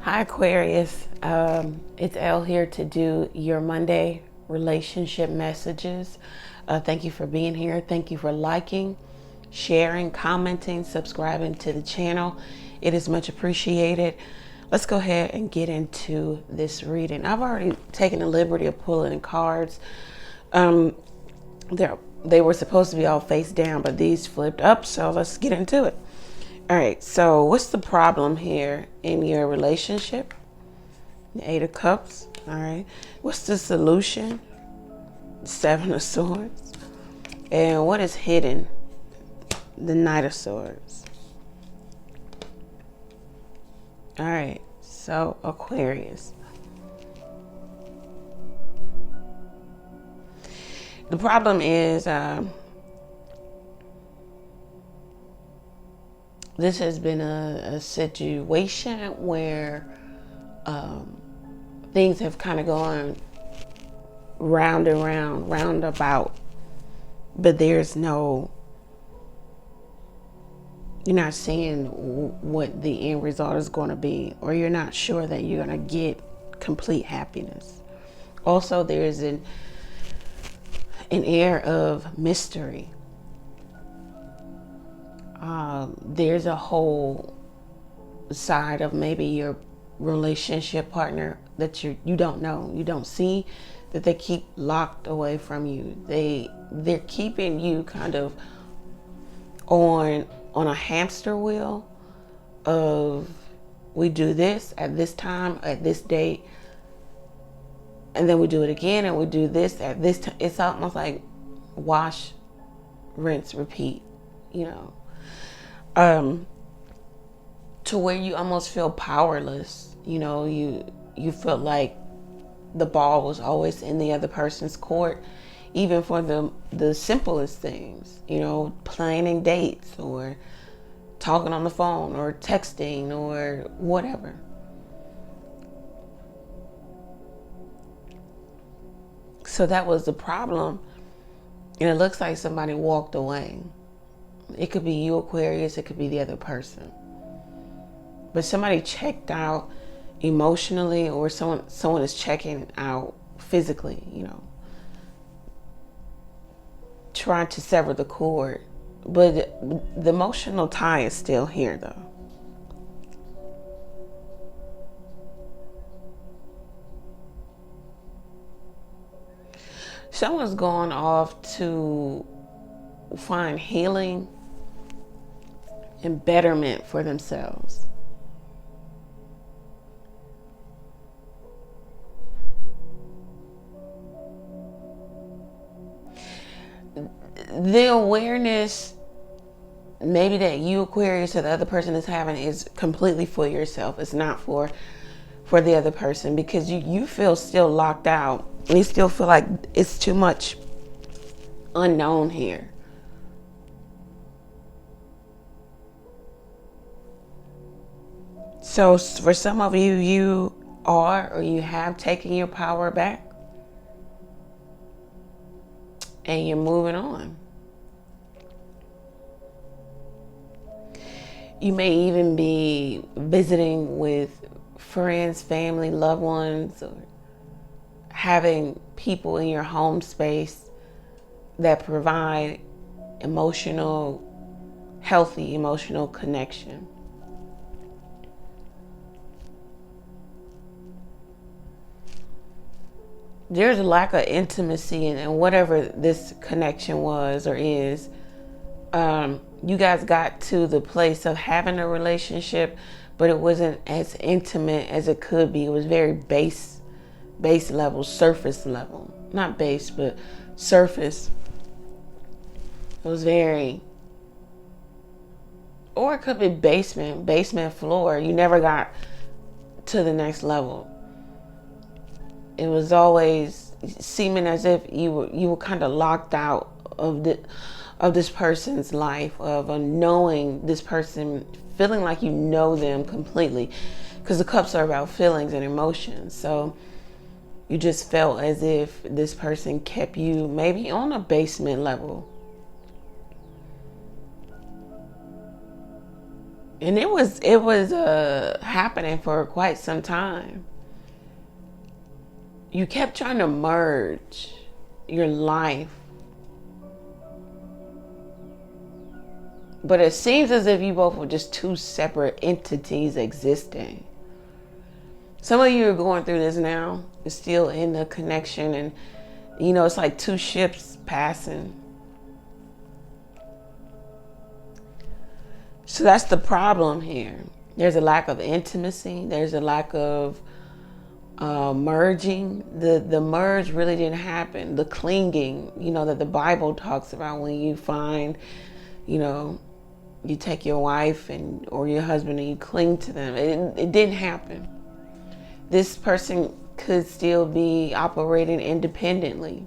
Hi Aquarius, it's Elle here to do your Monday relationship messages. Thank you for being here. Thank you for liking, sharing, commenting, subscribing to the channel. It is much appreciated. Let's go ahead and get into this reading. I've already taken the liberty of pulling cards. They were supposed to be all face down, but these flipped up, so let's get into it. All right, so what's the problem here in your relationship? The Eight of Cups, all right. What's the solution? Seven of Swords. And what is hidden? The Knight of Swords. All right, so Aquarius. The problem is this has been a situation where things have kind of gone round and round, roundabout, but there's no, you're not seeing what the end result is going to be, or you're not sure that you're going to get complete happiness. Also, there's an air of mystery. There's a whole side of maybe your relationship partner that you don't know, you don't see, that they keep locked away from you. They're keeping you kind of on a hamster wheel of, we do this at this time, at this date, and then we do it again, and we do this at this time. It's almost like wash, rinse, repeat, you know. To where you almost feel powerless. You know, you feel like the ball was always in the other person's court, even for the simplest things, you know, planning dates or talking on the phone or texting or whatever. So that was the problem. And it looks like somebody walked away. It could be you, Aquarius, it could be the other person. But somebody checked out emotionally, or someone is checking out physically, you know. Trying to sever the cord. But the emotional tie is still here though. Someone's gone off to find healing and betterment for themselves. The awareness maybe that you, Aquarius, or the other person is having is completely for yourself. It's not for the other person, because you feel still locked out. You still feel like it's too much unknown here. So for some of you, you are, or you have taken your power back, and you're moving on. You may even be visiting with friends, family, loved ones, or having people in your home space that provide healthy emotional connection. There's a lack of intimacy in whatever this connection was or is. You guys got to the place of having a relationship, but it wasn't as intimate as it could be. It was very base level, surface level. Not base, but surface. It was very, or it could be basement floor. You never got to the next level. It was always seeming as if you were kind of locked out of this person's life, of knowing this person, feeling like you know them completely, because the cups are about feelings and emotions. So you just felt as if this person kept you maybe on a basement level. And it was happening for quite some time. You kept trying to merge your life, but it seems as if you both were just two separate entities existing. Some of you are going through this now. It's still in the connection, and you know, it's like two ships passing. So that's the problem here. There's a lack of intimacy. There's a lack of merging. The merge really didn't happen. The clinging, you know, that the Bible talks about, when you find, you know, you take your wife or your husband and you cling to them. It didn't happen. This person could still be operating independently.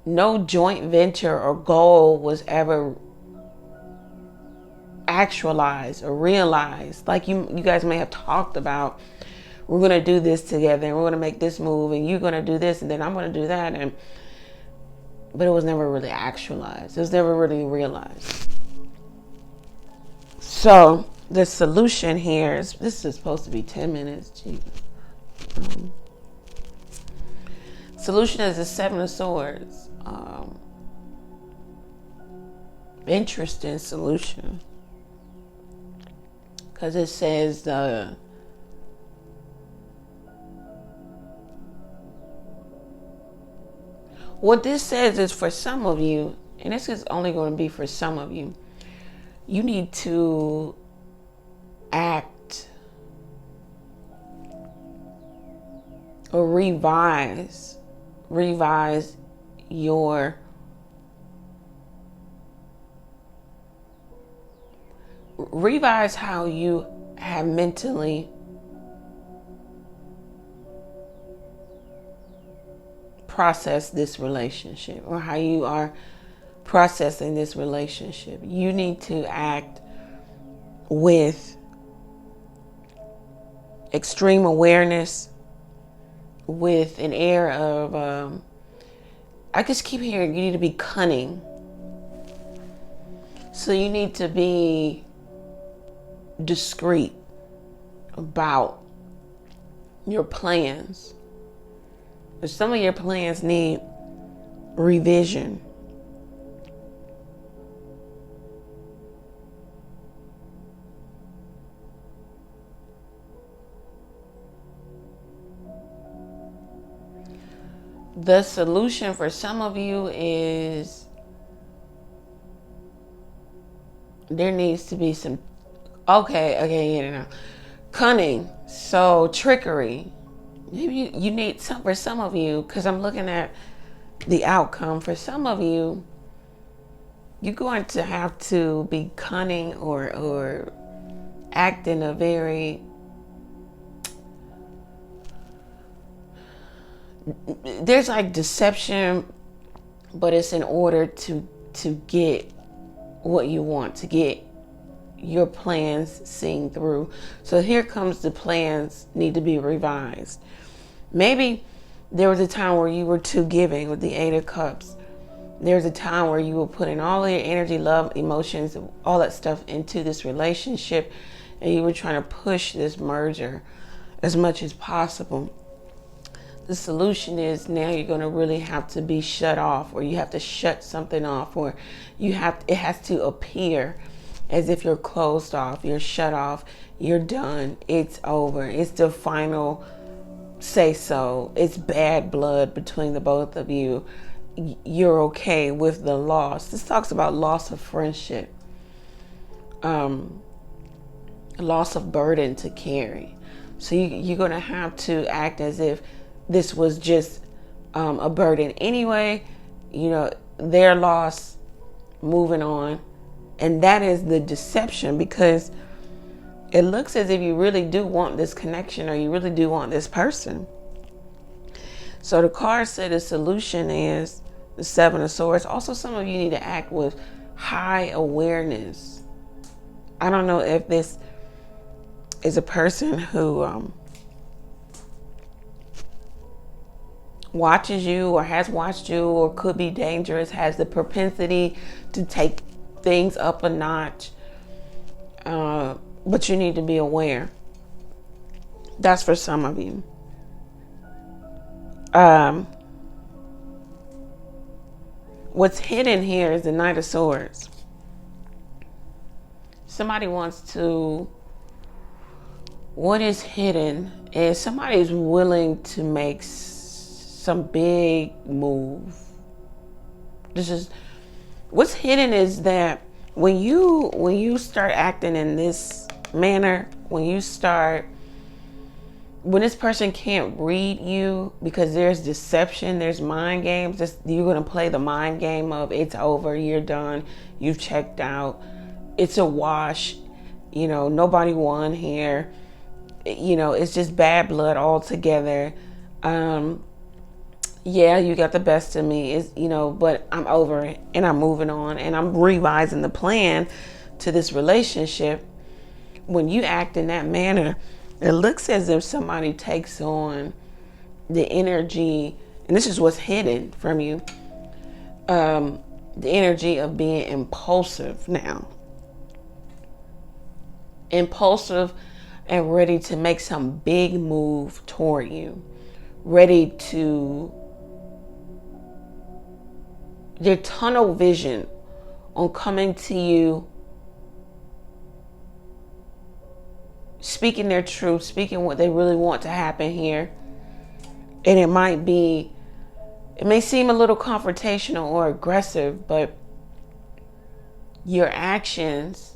No joint venture or goal was ever actualized or realized. Like you guys may have talked about, we're going to do this together and we're going to make this move and you're going to do this and then I'm going to do that. But it was never really actualized. It was never really realized. So the solution here is, this is supposed to be 10 minutes. Solution is the Seven of Swords. Interesting solution. Because it says what this says is, for some of you, and this is only going to be for some of you, you need to act or revise how you have mentally processed this relationship, or how you are processing this relationship. You need to act with extreme awareness, with an air of, I just keep hearing you need to be cunning. So you need to be discreet about your plans. But some of your plans need revision. The solution for some of you is, there needs to be some, cunning. So trickery. Maybe you need some, for some of you, because I'm looking at the outcome. For some of you, you're going to have to be cunning or act in a very, there's like deception, but it's in order to get what you want, to get your plans seen through. So here comes the plans need to be revised. Maybe there was a time where you were too giving with the Eight of Cups. There's a time where you were putting all of your energy, love, emotions, all that stuff into this relationship, and you were trying to push this merger as much as possible. The solution is, now you're going to really have to be shut off, or you have to shut something off, or it has to appear as if you're closed off, you're shut off, you're done, it's over, it's the final say so, it's bad blood between the both of you, you're okay with the loss. This talks about loss of friendship, loss of burden to carry. So you're going to have to act as if this was just a burden anyway, you know, their loss, moving on. And that is the deception, because it looks as if you really do want this connection, or you really do want this person. So the card said the solution is the Seven of Swords. Also, some of you need to act with high awareness. I don't know if this is a person who watches you, or has watched you, or could be dangerous, has the propensity to take things up a notch. But you need to be aware. That's for some of you. What's hidden here is the Knight of Swords. Somebody wants to... What is hidden is somebody's willing to make some big move. This is... What's hidden is that when you start acting in this manner, when this person can't read you because there's deception, there's mind games, you're going to play the mind game of it's over, you're done, you've checked out, it's a wash, nobody won here, it's just bad blood altogether. Yeah, you got the best of me, but I'm over it and I'm moving on and I'm revising the plan to this relationship. When you act in that manner, it looks as if somebody takes on the energy, and this is what's hidden from you, the energy of being impulsive now. Impulsive and ready to make some big move toward you. Ready to... Their tunnel vision on coming to you, speaking their truth, speaking what they really want to happen here. And it may seem a little confrontational or aggressive, but your actions,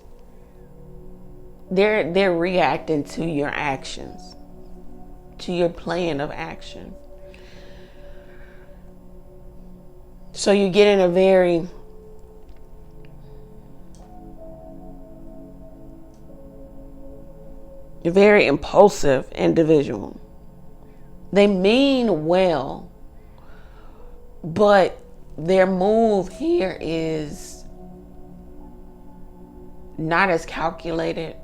they're reacting to your actions, to your plan of action. So you get in a very impulsive individual. They mean well, but their move here is not as calculated.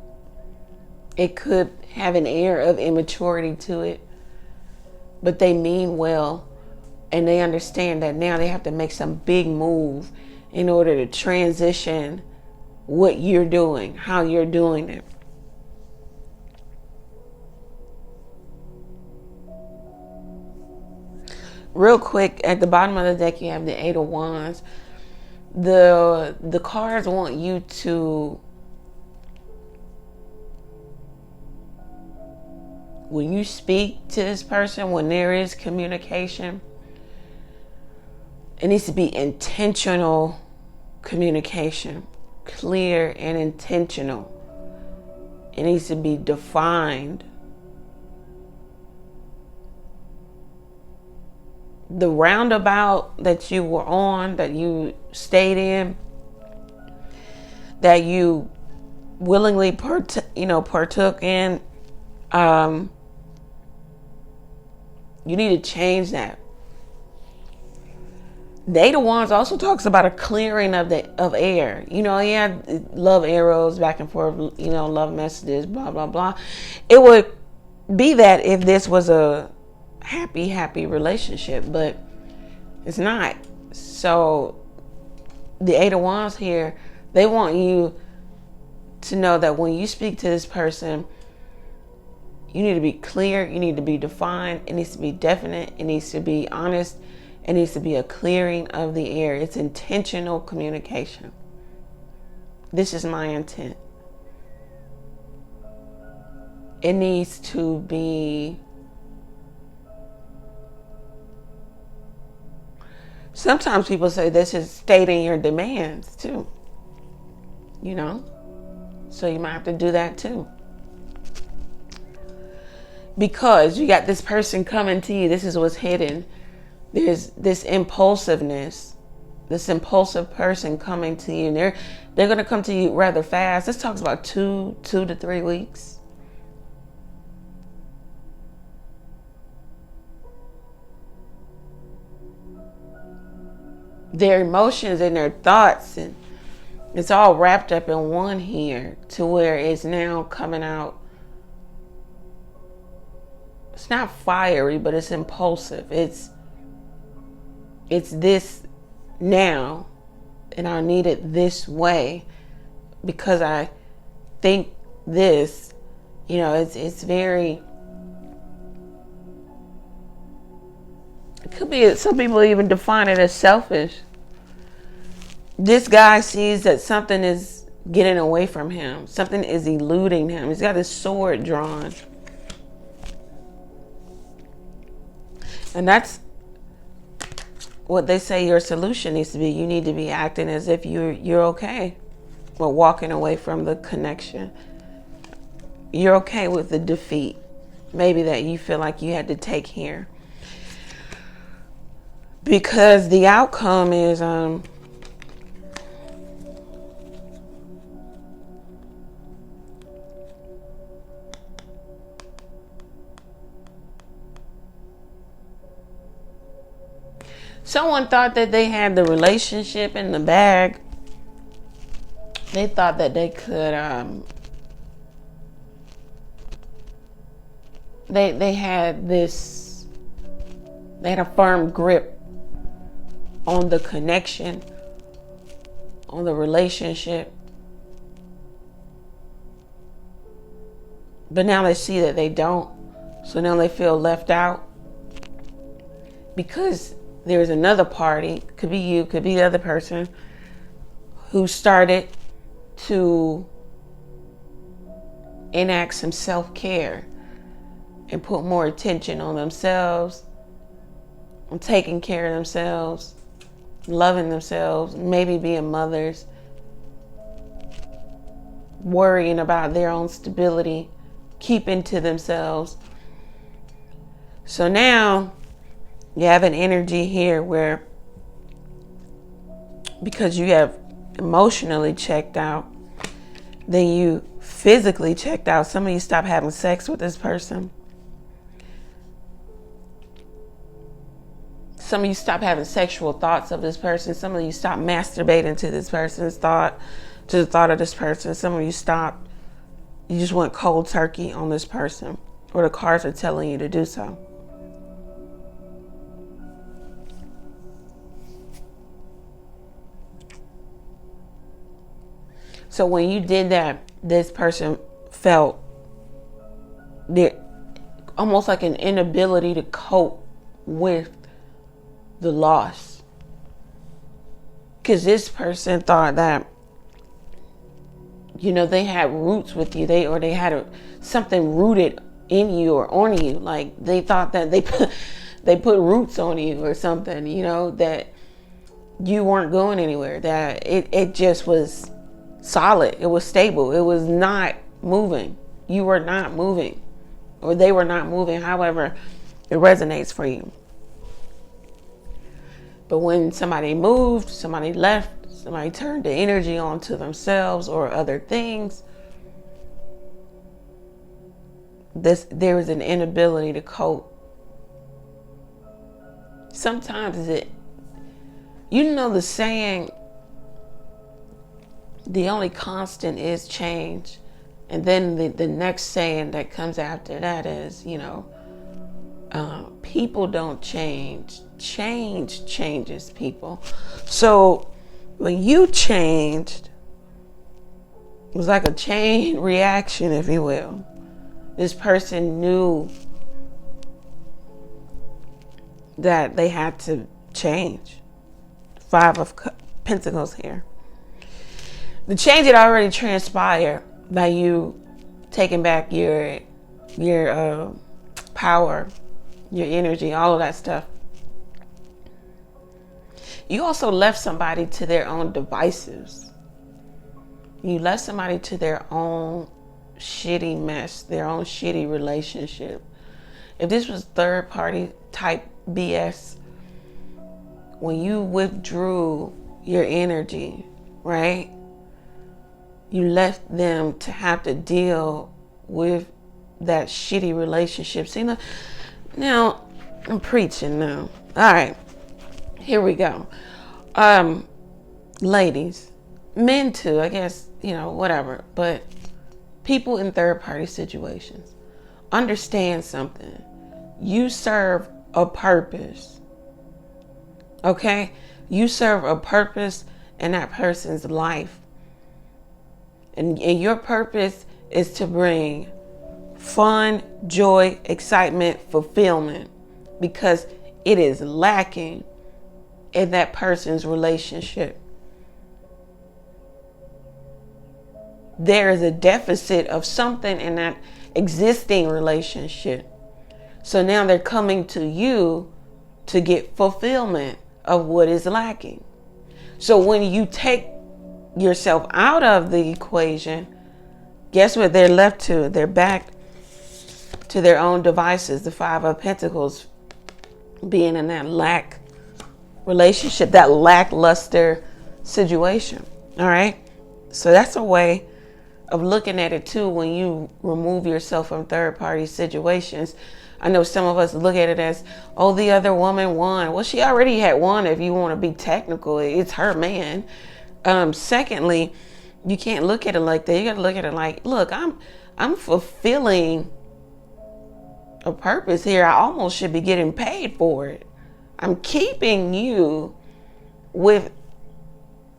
It could have an air of immaturity to it, but they mean well. And they understand that now they have to make some big move in order to transition what you're doing, how you're doing it. Real quick, at the bottom of the deck, you have the Eight of Wands. The cards want you to... When you speak to this person, when there is communication, it needs to be intentional communication, clear and intentional. It needs to be defined. The roundabout that you were on, that you stayed in, that you willingly partook in, you need to change that. The Eight of Wands also talks about a clearing of air. Love arrows back and forth, love messages, blah, blah, blah. It would be that if this was a happy relationship, but it's not. So the Eight of Wands here, they want you to know that when you speak to this person, you need to be clear, you need to be defined, it needs to be definite, it needs to be honest. It needs to be a clearing of the air. It's intentional communication. This is my intent. It needs to be... Sometimes people say this is stating your demands too. So you might have to do that too. Because you got this person coming to you. This is what's hidden. There's this impulsiveness, this impulsive person coming to you. And they're going to come to you rather fast. This talks about 2 to 3 weeks. Their emotions and their thoughts, and it's all wrapped up in one here, to where it's now coming out. It's not fiery, but it's impulsive. It's this now. and I need it this way because I think this. You know, it's very, it could be, some people even define it as selfish. This guy sees that something is getting away from him. Something is eluding him. He's got his sword drawn. And that's what they say your solution needs to be. You need to be acting as if you're okay, but walking away from the connection. You're okay with the defeat, maybe that you feel like you had to take here, because the outcome is someone thought that they had the relationship in the bag. They thought that they could, they had this, they had a firm grip on the connection, on the relationship. But now they see that they don't. So now they feel left out. Because there's another party, could be you, could be the other person, who started to enact some self-care and put more attention on themselves, on taking care of themselves, loving themselves, maybe being mothers, worrying about their own stability, keeping to themselves. So now you have an energy here where, because you have emotionally checked out, then you physically checked out. Some of you stop having sex with this person. Some of you stop having sexual thoughts of this person. Some of you stop masturbating to this person's thought, to the thought of this person. Some of you stop, you just went cold turkey on this person, or the cards are telling you to do so. So when you did that, this person felt almost like an inability to cope with the loss. Because this person thought that, you know, they had roots with you, they had something rooted in you or on you. Like they thought that they put roots on you or something, you know, that you weren't going anywhere, that it just was solid, it was stable, it was not moving. You were not moving, or they were not moving, however it resonates for you. But when somebody moved, somebody left, somebody turned the energy onto themselves or other things, there is an inability to cope. Sometimes you know the saying, the only constant is change. And then the next saying that comes after that is, you know, people don't change. Change changes people. So when you changed, it was like a chain reaction, if you will. This person knew that they had to change. 5 of Pentacles here. The change had already transpired by you taking back your power, your energy, all of that stuff. You also left somebody to their own devices. You left somebody to their own shitty mess, their own shitty relationship. If this was third party type BS, when you withdrew your energy, right? You left them to have to deal with that shitty relationship. See, now I'm preaching now. All right, here we go. Ladies, men too, I guess, you know, whatever. But people in third party situations, understand something. You serve a purpose. Okay? You serve a purpose, in that person's life. And your purpose is to bring fun, joy, excitement, fulfillment, because it is lacking in that person's relationship. There is a deficit of something in that existing relationship. So now they're coming to you to get fulfillment of what is lacking. So when you take yourself out of the equation, guess what they're left to? They're back to their own devices. The Five of Pentacles being in that lack relationship, that lackluster situation. All right. So that's a way of looking at it too when you remove yourself from third party situations. I know some of us look at it as, oh, the other woman won. Well, she already had won if you want to be technical. It's her man. Secondly, you can't look at it like that. You got to look at it like, look, I'm fulfilling a purpose here. I almost should be getting paid for it. I'm keeping you with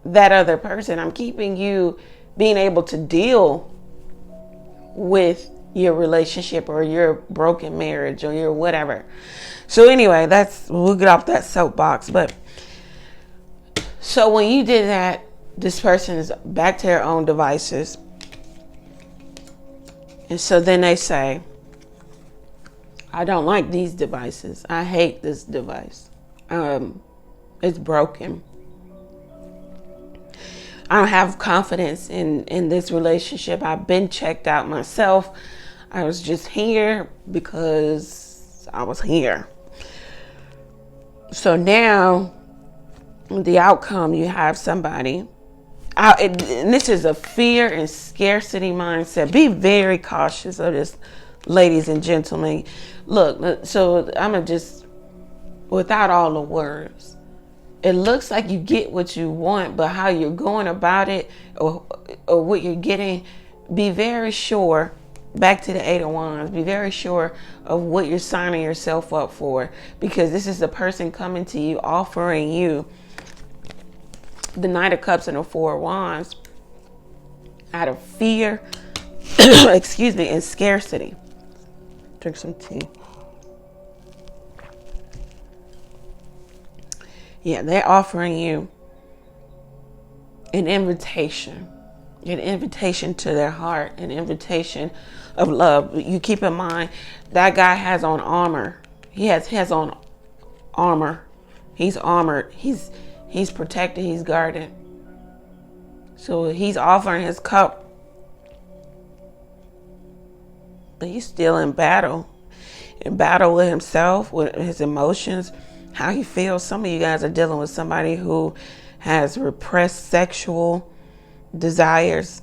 that other person. I'm keeping you being able to deal with your relationship or your broken marriage or your whatever. So anyway, we'll get off that soapbox. But so when you did that, this person is back to their own devices. And so then they say, I don't like these devices. I hate this device. It's broken. I don't have confidence in this relationship. I've been checked out myself. I was just here because I was here. So now, the outcome, you have somebody, and this is a fear and scarcity mindset. Be very cautious of this, ladies and gentlemen. Look, so I'm going to just, without all the words, it looks like you get what you want, but how you're going about it or what you're getting, be very sure. Back to the Eight of Wands. Be very sure of what you're signing yourself up for, because this is the person coming to you, offering you the Knight of Cups and the Four of Wands out of fear, excuse me, and scarcity. Drink some tea. Yeah, they're offering you an invitation to their heart, an invitation of love. You keep in mind that guy has on armor. He has on armor. He's armored. He's protected. He's guarded. So he's offering his cup, but he's still in battle with himself, with his emotions, how he feels. Some of you guys are dealing with somebody who has repressed sexual desires,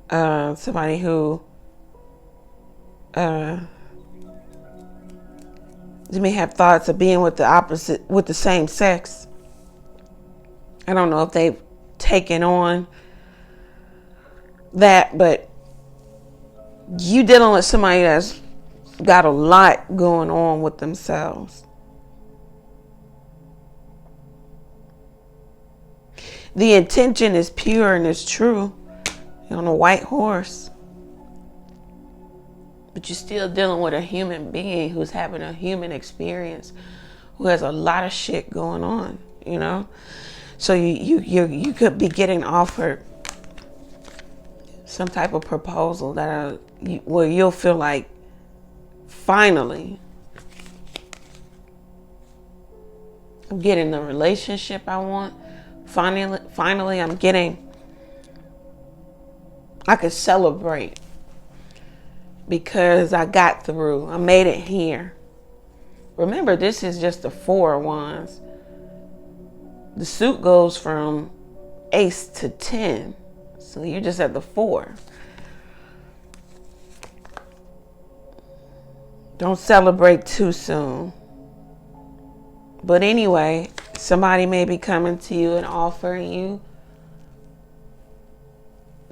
somebody who you may have thoughts of being with the same sex. I don't know if they've taken on that, but you dealing with somebody that's got a lot going on with themselves. The intention is pure and it's true. You're on a white horse. But you're still dealing with a human being who's having a human experience, who has a lot of shit going on, you know? So you could be getting offered some type of proposal where you'll feel like, finally, I'm getting the relationship I want. Finally, I could celebrate because I got through. I made it here. Remember, this is just the Four of Wands. The suit goes from Ace to 10. So you're just at the 4. Don't celebrate too soon. But anyway, somebody may be coming to you and offering you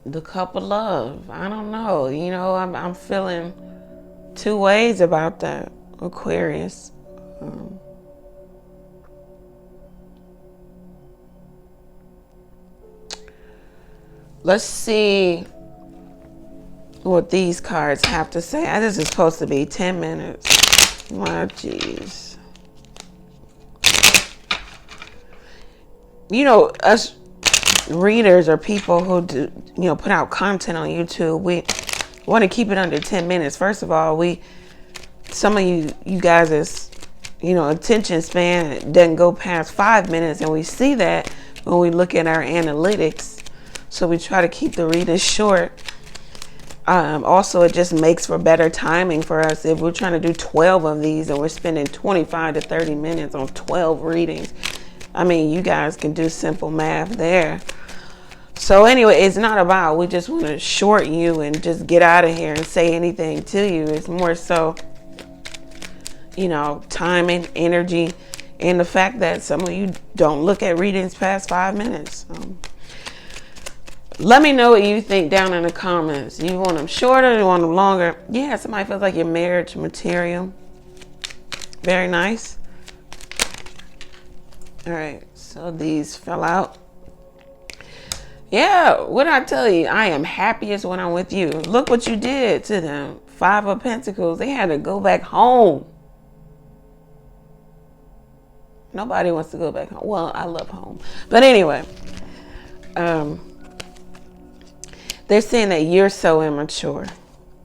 the cup of love. I don't know. You know, I'm feeling two ways about that, Aquarius. Let's see what these cards have to say. This is supposed to be 10 minutes. My jeez. You know, us readers or people who do, you know, put out content on YouTube, we want to keep it under 10 minutes. First of all, some of you guys is, you know, attention span doesn't go past 5 minutes, and we see that when we look at our analytics. So we try to keep the readings short. Also, it just makes for better timing for us. If we're trying to do 12 of these and we're spending 25 to 30 minutes on 12 readings, I mean, you guys can do simple math there. So anyway, it's not about we just want to short you and just get out of here and say anything to you. It's more so, you know, timing, energy, and the fact that some of you don't look at readings past 5 minutes. Let me know what you think down in the comments. You want them shorter? You want them longer? Yeah, somebody feels like your marriage material. Very nice. All right, so these fell out. Yeah, what did I tell you? I am happiest when I'm with you. Look what you did to them. 5 of Pentacles. They had to go back home. Nobody wants to go back home. Well, I love home. But anyway, they're saying that you're so immature.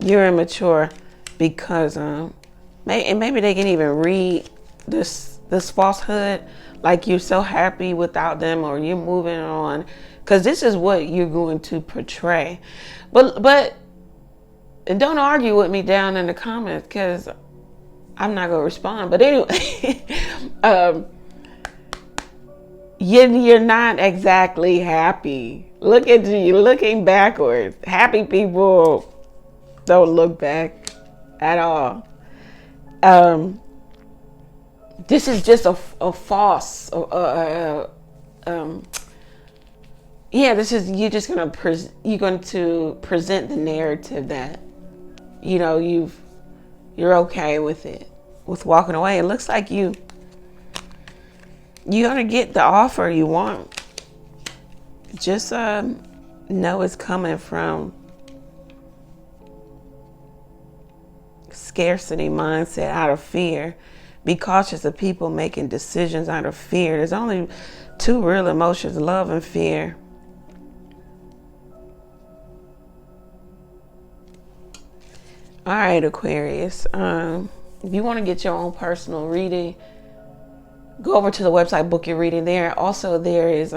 You're immature because, maybe they can even read this falsehood, like you're so happy without them or you're moving on, because this is what you're going to portray. But and don't argue with me down in the comments, because I'm not going to respond. But anyway, you're not exactly happy. Look at you looking backwards. Happy people don't look back at all. This is just a false. This is you're going to present the narrative that, you know, you're okay with it, with walking away. It looks like you're gonna get the offer you want. Just know it's coming from scarcity mindset, out of fear. Be cautious of people making decisions out of fear. There's only 2 real emotions, love and fear. All right, Aquarius. If you want to get your own personal reading, go over to the website, book your reading there. Also, there is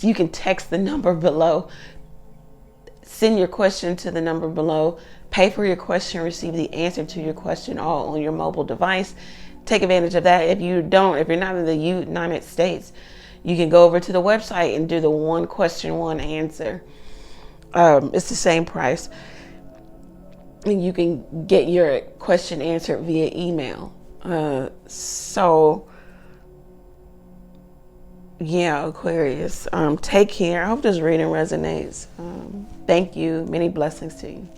you can text the number below. Send your question to the number below. Pay for your question, receive the answer to your question all on your mobile device. Take advantage of that. If you're not in the United States, you can go over to the website and do the 1 question, 1 answer. It's the same price. And you can get your question answered via email. Yeah, Aquarius, take care. I hope this reading resonates. Thank you. Many blessings to you.